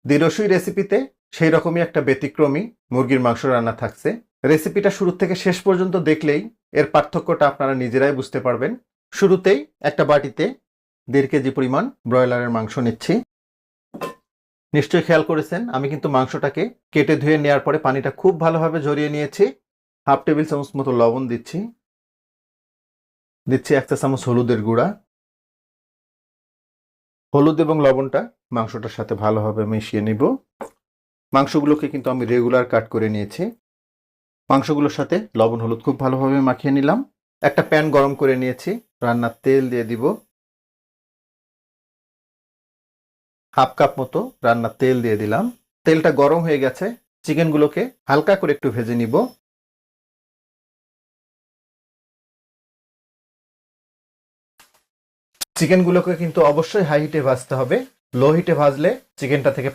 দিরসুই রেসিপিতে সেই রকমই একটা ব্যতিক্রমী মুরগির মাংস রান্না থাকছে। রেসিপিটা শুরু থেকে শেষ পর্যন্ত দেখলেই এর পার্থক্যটা আপনারা নিজেরাই বুঝতে পারবেন। শুরুতেই একটা বাটিতে 1.5 কেজি পরিমাণ ব্রয়লারের মাংস নিচ্ছি। নিশ্চয়ই খেয়াল করেছেন আমি কিন্তু মাংসটাকে কেটে ধুয়ে নেওয়ার পরে পানিটা খুব ভালোভাবে ঝরিয়ে নিয়েছি। 1/2 টেবিল চামচ মতো লবণ দিচ্ছি। 1 চা চামচ হলুদের গুঁড়া। হলুদ এবং লবণটা মাংসটার সাথে ভালোভাবে মিশিয়ে নিব। মাংসগুলোকে কিন্তু আমি রেগুলার কাট করে নিয়েছি। মাংসগুলোর সাথে লবণ হলুদ খুব ভালোভাবে মাখিয়ে নিলাম। একটা প্যান গরম করে নিয়েছি। রান্নার তেল দিয়ে দিব। 1/2 কাপ মতো রান্নার তেল দিয়ে দিলাম। তেলটা গরম হয়ে গেছে। চিকেনগুলোকে হালকা করে একটু ভেজে নিব। চিকেনগুলোকে কিন্তু অবশ্যই হাই হিটে ভাজতে হবে। লো হিটে ভাজলে চিকেনটা থেকে